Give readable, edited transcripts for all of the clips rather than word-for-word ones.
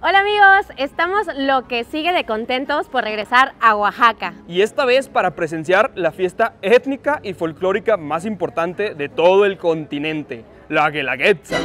Hola amigos, estamos lo que sigue de contentos por regresar a Oaxaca. Y esta vez para presenciar la fiesta étnica y folclórica más importante de todo el continente, la Guelaguetza.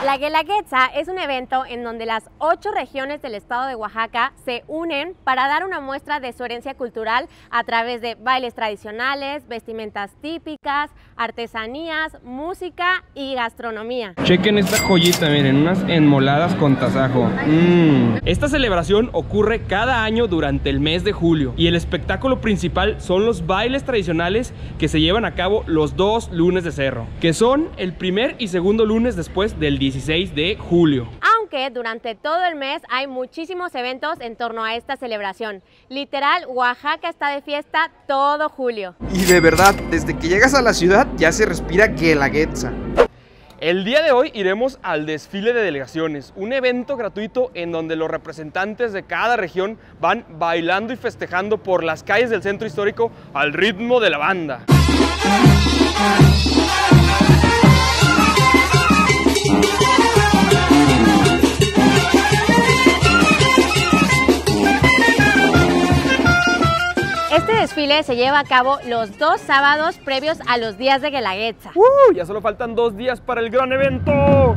La Guelaguetza es un evento en donde las 8 regiones del estado de Oaxaca se unen para dar una muestra de su herencia cultural a través de bailes tradicionales, vestimentas típicas, artesanías, música y gastronomía. Chequen esta joyita, miren, unas enmoladas con tasajo. Esta celebración ocurre cada año durante el mes de julio y el espectáculo principal son los bailes tradicionales que se llevan a cabo los 2 lunes de cerro, que son el primer y segundo lunes después del 16 de julio. Aunque durante todo el mes hay muchísimos eventos en torno a esta celebración. Literal, Oaxaca está de fiesta todo julio. Y de verdad, desde que llegas a la ciudad ya se respira Guelaguetza. El día de hoy iremos al desfile de delegaciones, un evento gratuito en donde los representantes de cada región van bailando y festejando por las calles del centro histórico al ritmo de la banda. Este desfile se lleva a cabo los 2 sábados previos a los días de Guelaguetza. Ya solo faltan 2 días para el gran evento.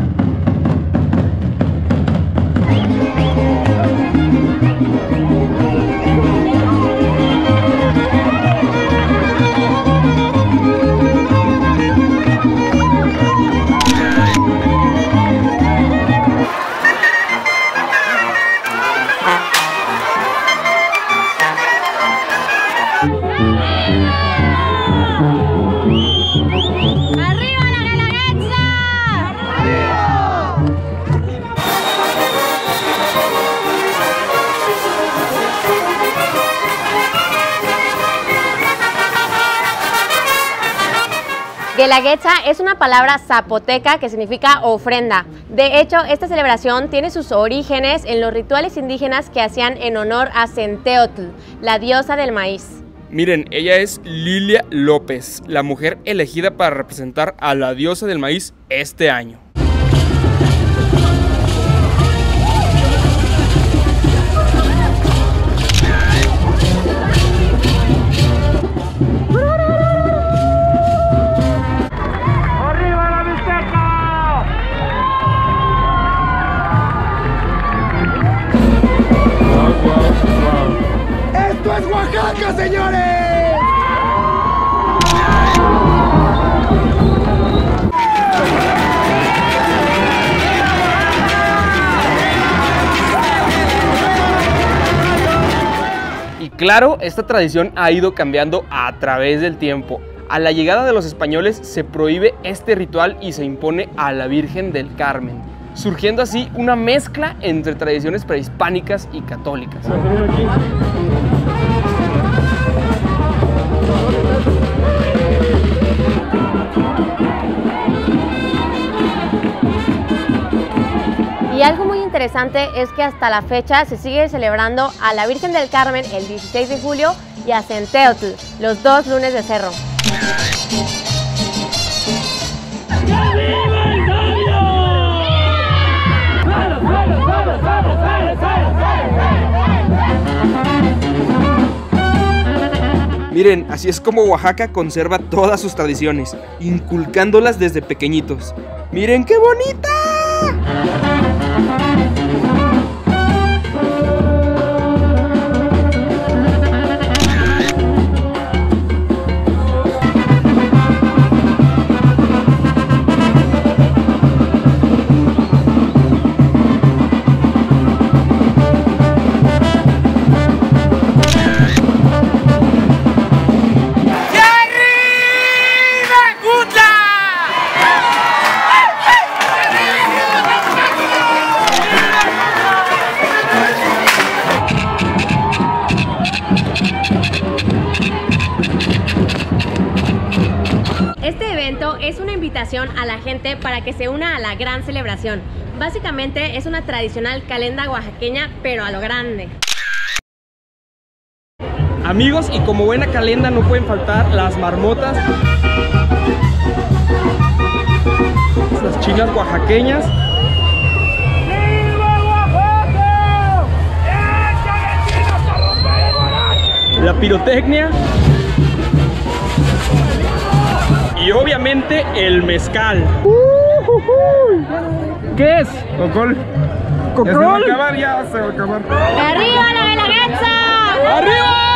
Guelaguetza es una palabra zapoteca que significa ofrenda. De hecho, esta celebración tiene sus orígenes en los rituales indígenas que hacían en honor a Centeotl, la diosa del maíz. Miren, ella es Lilia López, la mujer elegida para representar a la diosa del maíz este año. ¡Esto es Oaxaca, señores! Y claro, esta tradición ha ido cambiando a través del tiempo. A la llegada de los españoles se prohíbe este ritual y se impone a la Virgen del Carmen, surgiendo así una mezcla entre tradiciones prehispánicas y católicas. Y algo muy interesante es que hasta la fecha se sigue celebrando a la Virgen del Carmen el 16 de julio y a Centeotl los 2 lunes de cerro. Miren, así es como Oaxaca conserva todas sus tradiciones, inculcándolas desde pequeñitos. ¡Miren qué bonita! evento es una invitación a la gente para que se una a la gran celebración. Básicamente es una tradicional calenda oaxaqueña, pero a lo grande. Amigos, y como buena calenda no pueden faltar las marmotas, las chinas oaxaqueñas, la pirotecnia y obviamente el mezcal. ¿Qué es? Cocol. ¿Cocol? Ya se va a acabar, ya se va a acabar. ¡Arriba la Guelaguetza! ¡Arriba!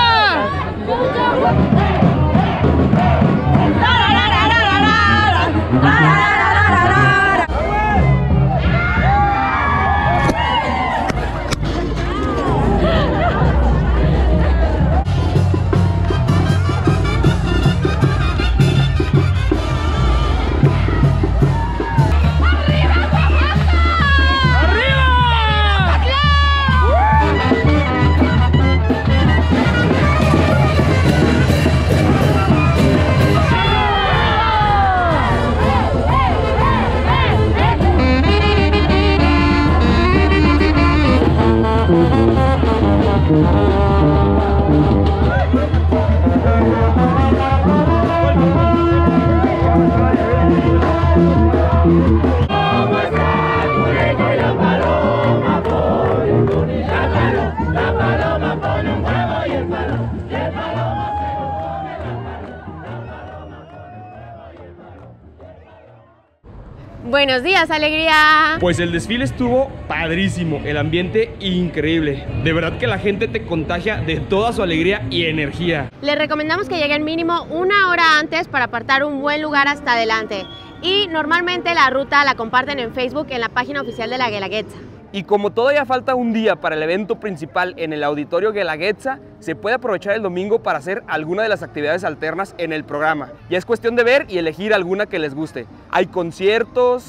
Buenos días, alegría. Pues el desfile estuvo padrísimo, el ambiente increíble. De verdad que la gente te contagia de toda su alegría y energía. Les recomendamos que lleguen mínimo una hora antes para apartar un buen lugar hasta adelante. Y normalmente la ruta la comparten en Facebook en la página oficial de la Guelaguetza. Y como todavía falta un día para el evento principal en el Auditorio Guelaguetza, se puede aprovechar el domingo para hacer alguna de las actividades alternas en el programa. Ya es cuestión de ver y elegir alguna que les guste. Hay conciertos,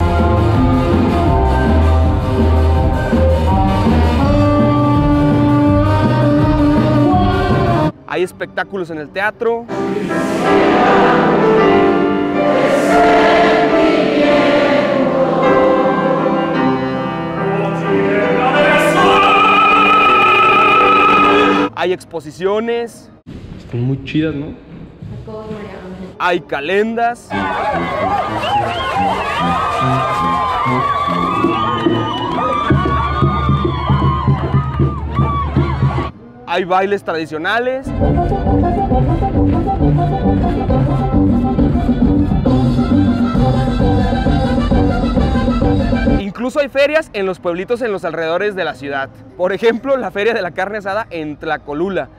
hay espectáculos en el teatro, hay exposiciones, Están muy chidas, ¿no? hay calendas, hay bailes tradicionales, incluso hay ferias en los pueblitos en los alrededores de la ciudad. Por ejemplo, la feria de la carne asada en Tlacolula.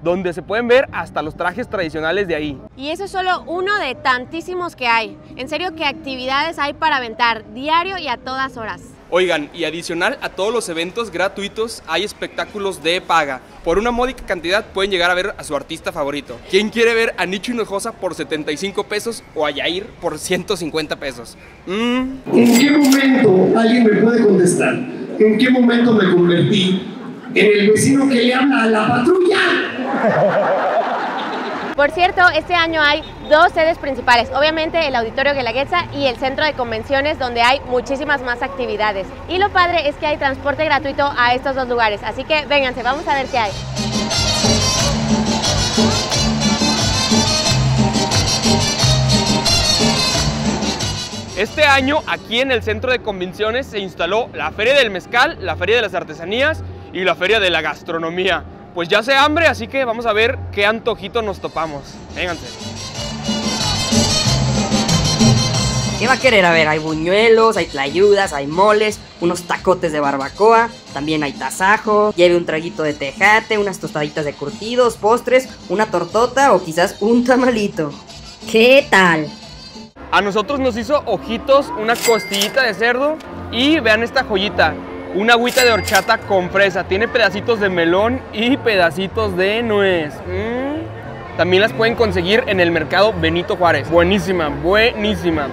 Donde se pueden ver hasta los trajes tradicionales de ahí. Y eso es solo uno de tantísimos que hay. En serio, ¿qué actividades hay para aventar diario y a todas horas? Oigan, y adicional a todos los eventos gratuitos, hay espectáculos de paga. Por una módica cantidad pueden llegar a ver a su artista favorito. ¿Quién quiere ver a Nicho Hinojosa por 75 pesos o a Yair por 150 pesos? ¿En qué momento alguien me puede contestar? ¿En qué momento me convertí en el vecino que le habla a la patrulla? Por cierto, este año hay dos sedes principales, obviamente el Auditorio Guelaguetza y el Centro de Convenciones, donde hay muchísimas más actividades. Y lo padre es que hay transporte gratuito a estos dos lugares, así que vénganse, vamos a ver qué hay. Este año aquí en el Centro de Convenciones se instaló la Feria del Mezcal, la Feria de las Artesanías y la Feria de la Gastronomía. Pues ya hace hambre, así que vamos a ver qué antojito nos topamos. Vénganse. ¿Qué va a querer? A ver, hay buñuelos, hay tlayudas, hay moles, unos tacotes de barbacoa, también hay tasajo, lleve un traguito de tejate, unas tostaditas de curtidos, postres, una tortota o quizás un tamalito. ¿Qué tal? A nosotros nos hizo ojitos una costillita de cerdo y vean esta joyita. Una agüita de horchata con fresa, tiene pedacitos de melón y pedacitos de nuez. También las pueden conseguir en el mercado Benito Juárez. Buenísima, buenísima.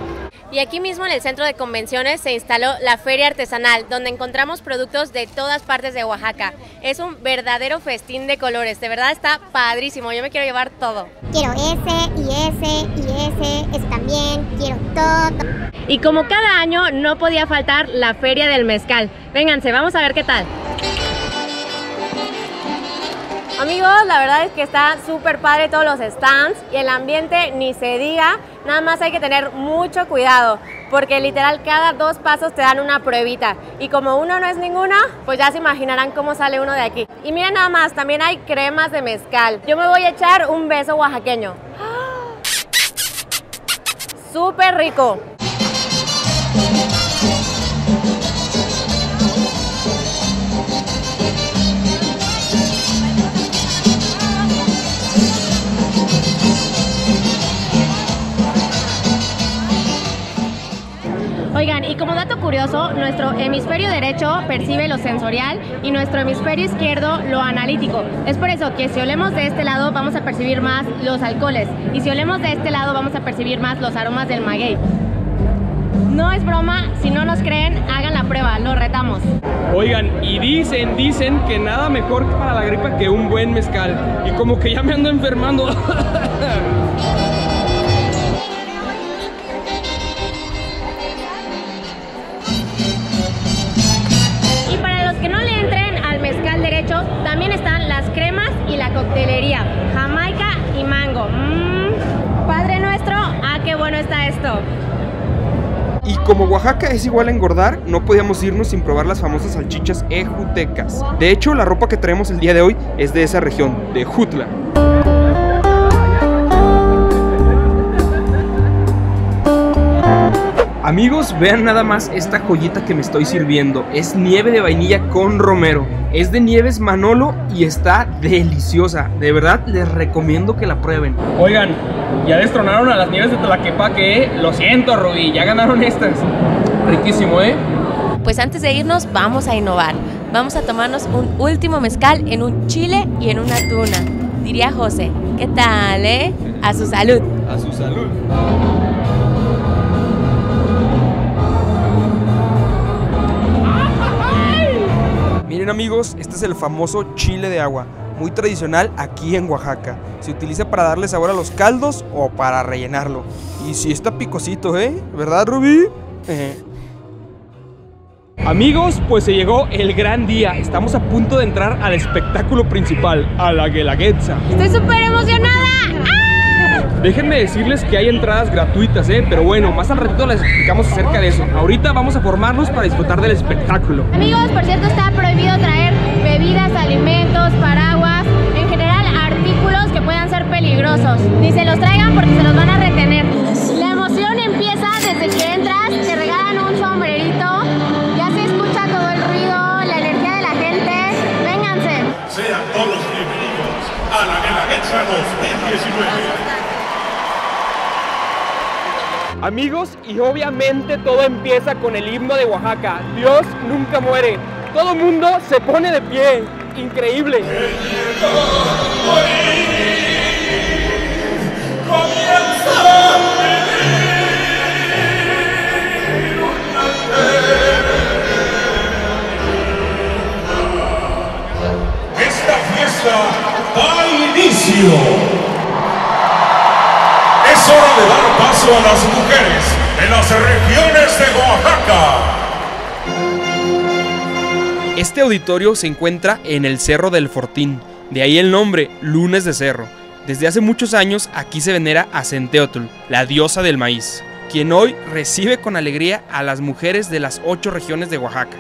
Y aquí mismo en el centro de convenciones se instaló la Feria Artesanal, donde encontramos productos de todas partes de Oaxaca. Es un verdadero festín de colores, de verdad está padrísimo, yo me quiero llevar todo. Quiero ese, y ese, y ese también, quiero todo. Y como cada año no podía faltar la Feria del Mezcal. Vénganse, vamos a ver qué tal. Amigos, la verdad es que está súper padre todos los stands y el ambiente ni se diga, nada más hay que tener mucho cuidado porque literal cada 2 pasos te dan una pruebita y como uno no es ninguno, pues ya se imaginarán cómo sale uno de aquí. Y miren nada más, también hay cremas de mezcal. Yo me voy a echar un beso oaxaqueño. ¡Ah! Súper rico. Oigan, y como dato curioso, nuestro hemisferio derecho percibe lo sensorial y nuestro hemisferio izquierdo lo analítico. Es por eso que si olemos de este lado vamos a percibir más los alcoholes y si olemos de este lado vamos a percibir más los aromas del maguey. No es broma, si no nos creen, hagan la prueba, los retamos. Oigan, y dicen que nada mejor para la gripa que un buen mezcal. Y como que ya me ando enfermando. También están las cremas y la coctelería, jamaica y mango. Padre nuestro, qué bueno está esto. Y como Oaxaca es igual a engordar, no podíamos irnos sin probar las famosas salchichas ejutecas. De hecho, la ropa que traemos el día de hoy es de esa región, de Jutla. Amigos, vean nada más esta joyita que me estoy sirviendo. Es nieve de vainilla con romero. Es de Nieves Manolo y está deliciosa. De verdad, les recomiendo que la prueben. Oigan, ya destronaron a las nieves de Tlaquepaque, ¿eh? Lo siento, Rudy, ya ganaron estas. Riquísimo, ¿eh? Pues antes de irnos, vamos a innovar. Vamos a tomarnos un último mezcal en un chile y en una tuna. Diría José, ¿qué tal, eh? A su salud. A su salud. Miren amigos, este es el famoso chile de agua, muy tradicional aquí en Oaxaca. Se utiliza para darle sabor a los caldos o para rellenarlo. Y sí está picosito, ¿eh? ¿Verdad, Rubí? Amigos, pues se llegó el gran día. Estamos a punto de entrar al espectáculo principal, a la Guelaguetza. ¡Estoy súper emocionada! Déjenme decirles que hay entradas gratuitas, pero bueno, más al ratito les explicamos acerca de eso. Ahorita vamos a formarnos para disfrutar del espectáculo. Amigos, por cierto, está prohibido traer bebidas, alimentos, paraguas, en general artículos que puedan ser peligrosos. Ni se los traigan porque se los van a retener. La emoción empieza desde que entras, te regalan un sombrerito, ya se escucha todo el ruido, la energía de la gente. Vénganse. Sean todos bienvenidos a la Guelaguetza 2019. Amigos, y obviamente todo empieza con el himno de Oaxaca. Dios nunca muere. Todo el mundo se pone de pie. Increíble. Esta fiesta da inicio. Es hora de dar paso a las mujeres de las regiones de Oaxaca. Este auditorio se encuentra en el Cerro del Fortín, de ahí el nombre, Lunes de Cerro. Desde hace muchos años aquí se venera a Centeotl, la diosa del maíz, quien hoy recibe con alegría a las mujeres de las 8 regiones de Oaxaca.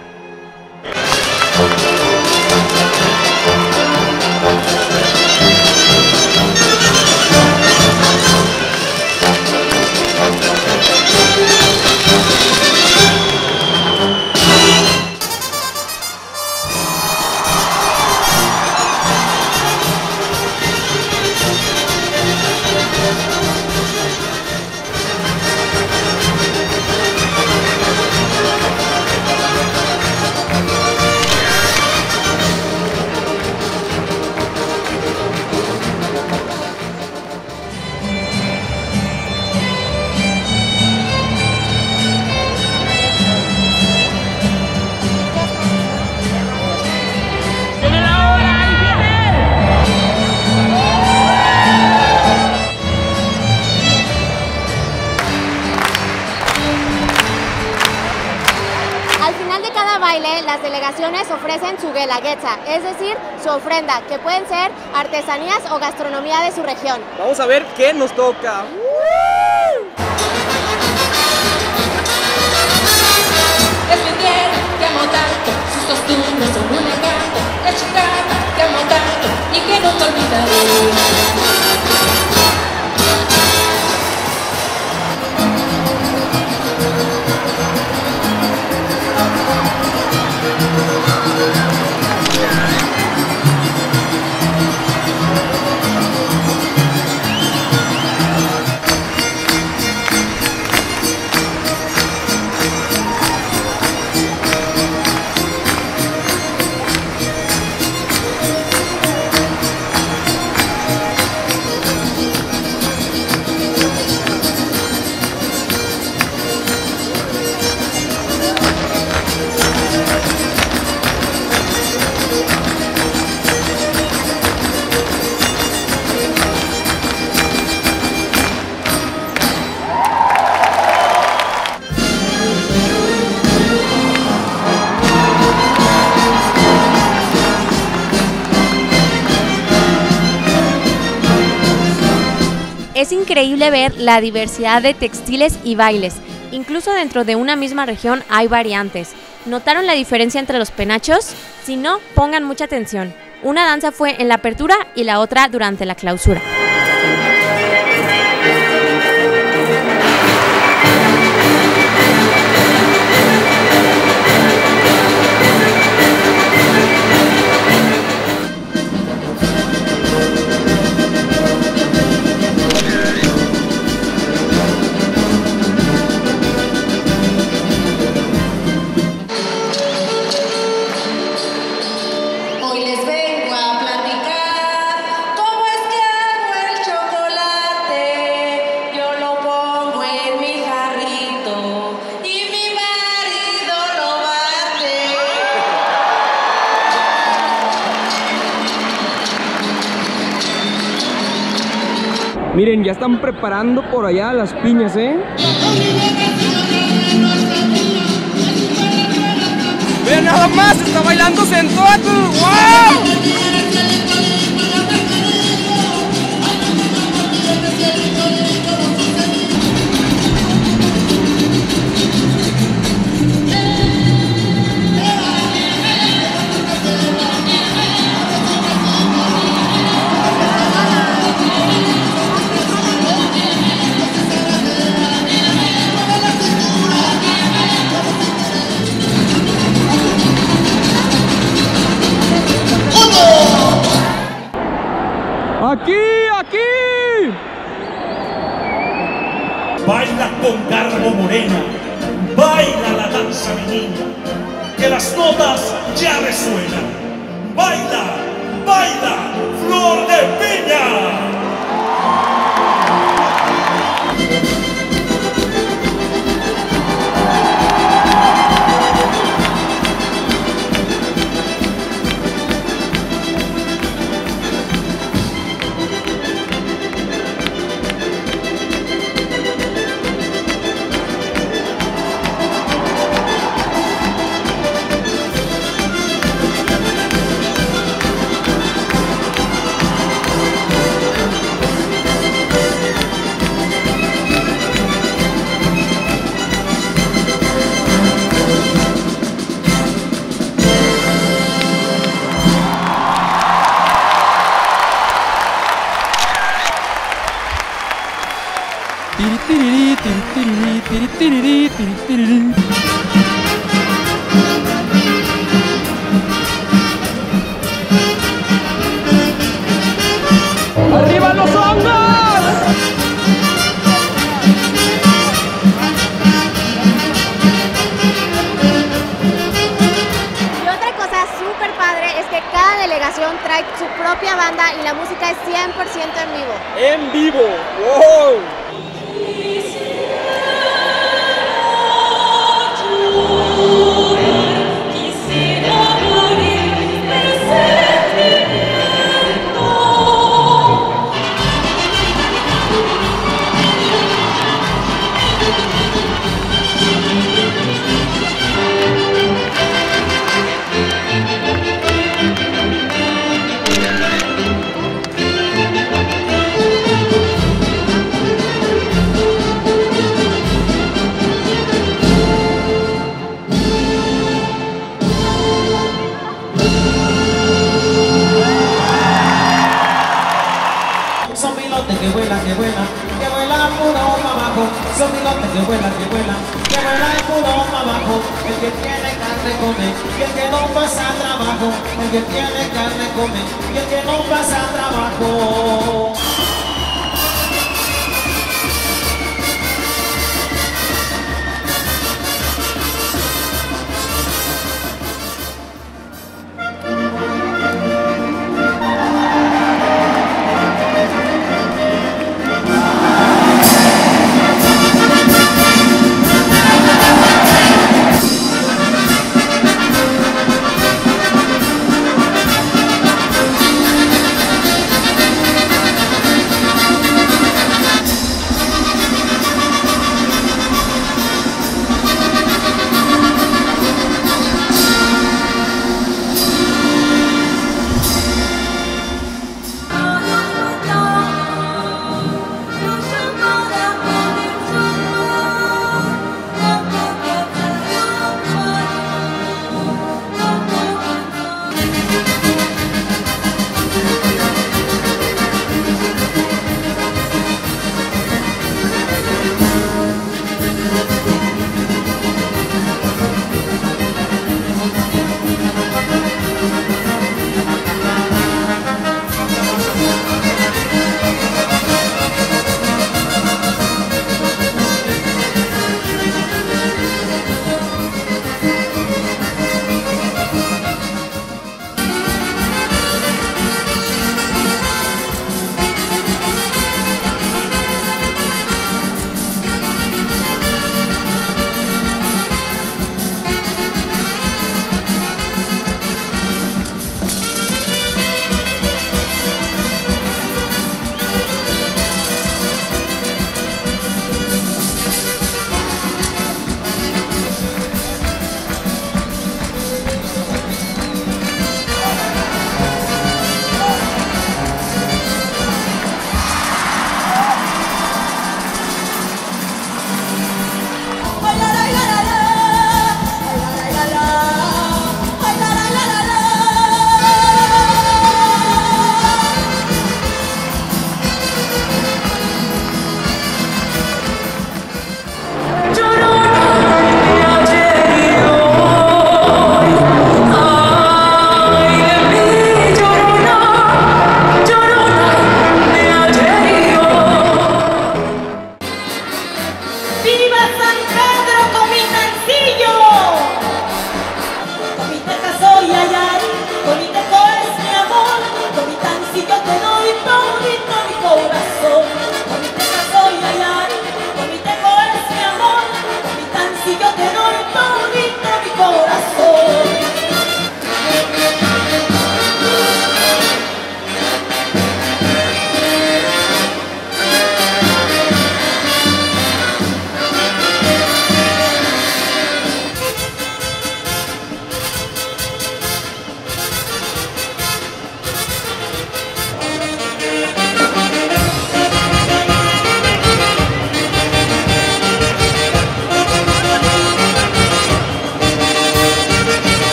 delegaciones ofrecen su guelaguetza, es decir, su ofrenda, que pueden ser artesanías o gastronomía de su región. Vamos a ver qué nos toca. Es mi tierra que amo tanto, sus costumbres son un encanto, la chicana que amo tanto y que no te olvidaré. Es increíble ver la diversidad de textiles y bailes. Incluso dentro de una misma región hay variantes. ¿Notaron la diferencia entre los penachos? Si no, pongan mucha atención. Una danza fue en la apertura y la otra durante la clausura. Miren, ya están preparando por allá las piñas, ¿eh? ¡Vean nada más! ¡Está bailando Centeotl! ¡Wow! ¡Aquí! ¡Aquí! Baila con Carmo Morena, baila la danza menina, que las notas ya resuenan. Baila, baila, Flor de Piña. ¡Arriba los hongos! Y otra cosa súper padre es que cada delegación trae su propia banda y la música es 100% en vivo. ¡En vivo! ¡Wow! que vuela puro pa' abajo. Son bigotes que vuelan, que vuelan puro pa' abajo. El que tiene carne come, y el que no pasa trabajo. El que tiene carne come, y el que no pasa trabajo.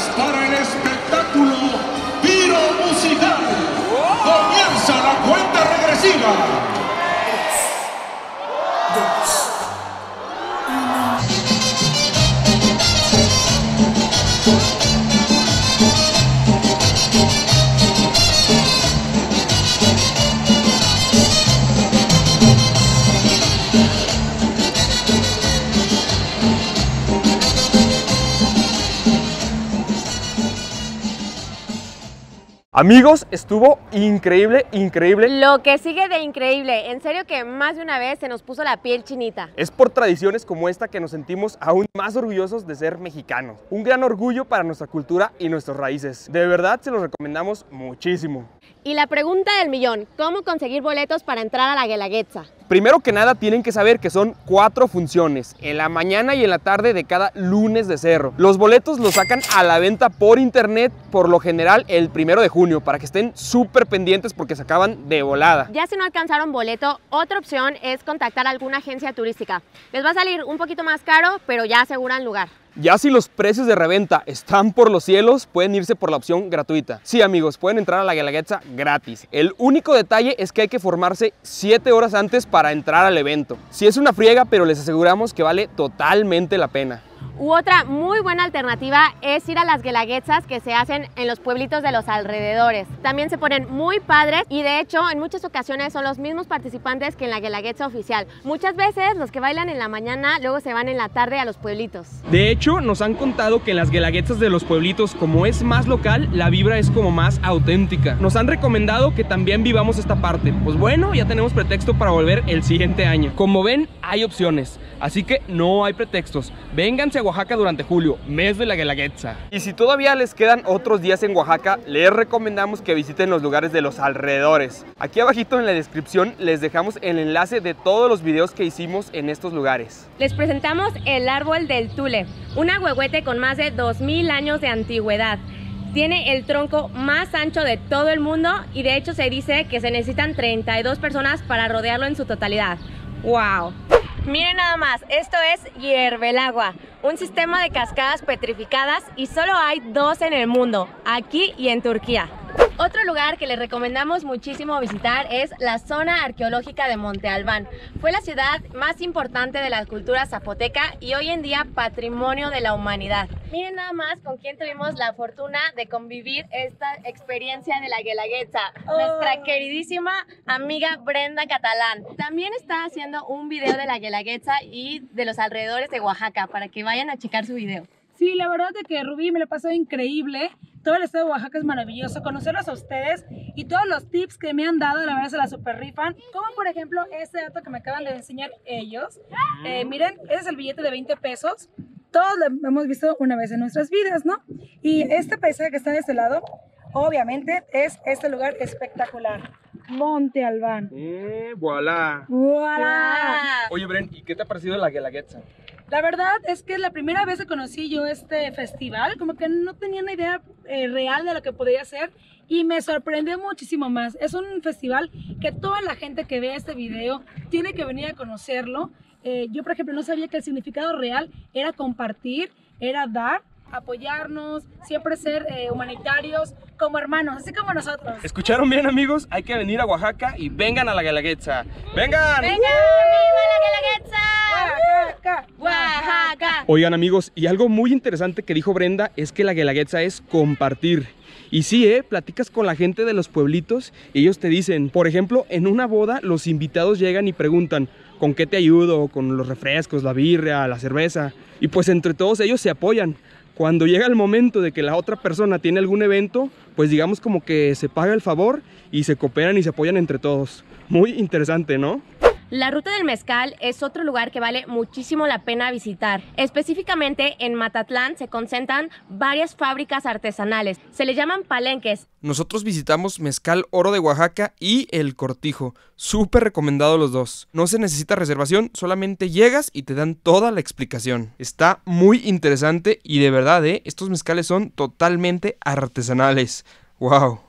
listas para el espectáculo Piro Musical. Comienza la cuenta regresiva. Amigos, estuvo increíble, increíble. Lo que sigue de increíble, en serio que más de una vez se nos puso la piel chinita. Es por tradiciones como esta que nos sentimos aún más orgullosos de ser mexicanos. Un gran orgullo para nuestra cultura y nuestras raíces. De verdad se los recomendamos muchísimo. Y la pregunta del millón, ¿cómo conseguir boletos para entrar a la Guelaguetza? Primero que nada tienen que saber que son 4 funciones, en la mañana y en la tarde de cada lunes de cerro. Los boletos los sacan a la venta por internet, por lo general el 1 de junio, para que estén súper pendientes porque se acaban de volada. Ya si no alcanzaron boleto, otra opción es contactar a alguna agencia turística. Les va a salir un poquito más caro, pero ya aseguran lugar. Ya si los precios de reventa están por los cielos, pueden irse por la opción gratuita. Sí, amigos, pueden entrar a la Guelaguetza gratis. El único detalle es que hay que formarse 7 horas antes para entrar al evento. Sí es una friega, pero les aseguramos que vale totalmente la pena. U otra muy buena alternativa es ir a las guelaguetzas que se hacen en los pueblitos de los alrededores. También se ponen muy padres y de hecho en muchas ocasiones son los mismos participantes que en la guelaguetza oficial. Muchas veces los que bailan en la mañana luego se van en la tarde a los pueblitos. De hecho, nos han contado que en las guelaguetzas de los pueblitos, como es más local, la vibra es como más auténtica. Nos han recomendado que también vivamos esta parte. Pues bueno, ya tenemos pretexto para volver el siguiente año. Como ven, hay opciones, así que no hay pretextos. Vénganse a Oaxaca durante julio, mes de la Guelaguetza. Y si todavía les quedan otros días en Oaxaca, les recomendamos que visiten los lugares de los alrededores. Aquí abajito en la descripción les dejamos el enlace de todos los videos que hicimos en estos lugares. Les presentamos el árbol del Tule, un ahuehuete con más de 2000 años de antigüedad. Tiene el tronco más ancho de todo el mundo y de hecho se dice que se necesitan 32 personas para rodearlo en su totalidad. ¡Wow! Miren nada más, esto es Hierbelagua, un sistema de cascadas petrificadas y solo hay 2 en el mundo, aquí y en Turquía. Otro lugar que les recomendamos muchísimo visitar es la zona arqueológica de Monte Albán. Fue la ciudad más importante de la cultura zapoteca y hoy en día patrimonio de la humanidad. Miren nada más con quién tuvimos la fortuna de convivir esta experiencia de la Guelaguetza. Nuestra queridísima amiga Brenda Catalán. También está haciendo un video de la Guelaguetza y de los alrededores de Oaxaca para que vayan a checar su video. Sí, la verdad es que Rubí me la pasó increíble. Todo el estado de Oaxaca es maravilloso. Conocerlos a ustedes y todos los tips que me han dado, la verdad se la super rifan. Como por ejemplo este dato que me acaban de enseñar ellos. Miren, ese es el billete de 20 pesos. Todos lo hemos visto una vez en nuestras vidas, ¿no? Y este paisaje que está de este lado, obviamente, es este lugar espectacular. Monte Albán. ¡Voilà! ¡Voilà! Oye, Bren, ¿y qué te ha parecido la Guelaguetza? La verdad es que es la primera vez que conocí yo este festival, como que no tenía una idea real de lo que podría ser y me sorprendió muchísimo más. Es un festival que toda la gente que vea este video tiene que venir a conocerlo. Yo, por ejemplo, no sabía que el significado real era compartir, era dar, apoyarnos, siempre ser humanitarios como hermanos, así como nosotros. ¿Escucharon bien, amigos? Hay que venir a Oaxaca y vengan a la Guelaguetza. ¡Vengan! ¡Vengan! ¡Viva la Guelaguetza! ¡Oaxaca! ¡Oaxaca! Oigan, amigos, y algo muy interesante que dijo Brenda es que la Guelaguetza es compartir. Y sí, platicas con la gente de los pueblitos y ellos te dicen, por ejemplo, en una boda los invitados llegan y preguntan ¿con qué te ayudo? Con los refrescos, la birria, la cerveza. Y pues entre todos ellos se apoyan. Cuando llega el momento de que la otra persona tiene algún evento, pues digamos como que se paga el favor y se cooperan y se apoyan entre todos. Muy interesante, ¿no? La Ruta del Mezcal es otro lugar que vale muchísimo la pena visitar. Específicamente en Matatlán se concentran varias fábricas artesanales. Se les llaman palenques. Nosotros visitamos Mezcal Oro de Oaxaca y El Cortijo. Súper recomendado los dos. No se necesita reservación, solamente llegas y te dan toda la explicación. Está muy interesante y de verdad, estos mezcales son totalmente artesanales. ¡Wow!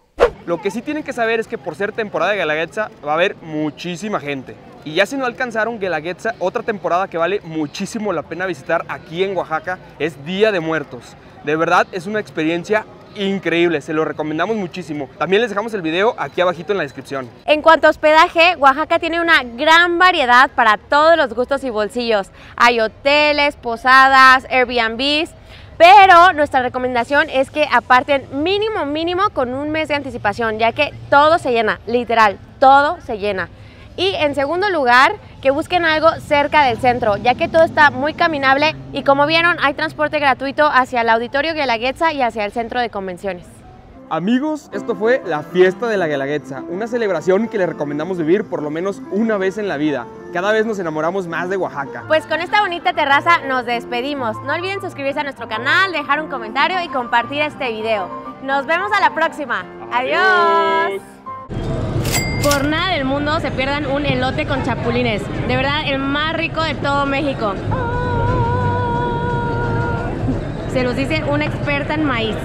Lo que sí tienen que saber es que por ser temporada de Guelaguetza va a haber muchísima gente. Y ya si no alcanzaron Guelaguetza, otra temporada que vale muchísimo la pena visitar aquí en Oaxaca es Día de Muertos. De verdad es una experiencia increíble, se lo recomendamos muchísimo. También les dejamos el video aquí abajito en la descripción. En cuanto a hospedaje, Oaxaca tiene una gran variedad para todos los gustos y bolsillos. Hay hoteles, posadas, Airbnbs, pero nuestra recomendación es que aparten mínimo con un mes de anticipación, ya que todo se llena, literal, todo se llena. Y en segundo lugar, que busquen algo cerca del centro, ya que todo está muy caminable y como vieron, hay transporte gratuito hacia el Auditorio Guelaguetza y hacia el centro de convenciones. Amigos, esto fue la fiesta de la Guelaguetza, una celebración que les recomendamos vivir por lo menos una vez en la vida. Cada vez nos enamoramos más de Oaxaca. Pues con esta bonita terraza nos despedimos. No olviden suscribirse a nuestro canal, dejar un comentario y compartir este video. Nos vemos a la próxima. ¡Adiós! Por nada del mundo se pierdan un elote con chapulines. De verdad, el más rico de todo México. Se los dice una experta en maíz.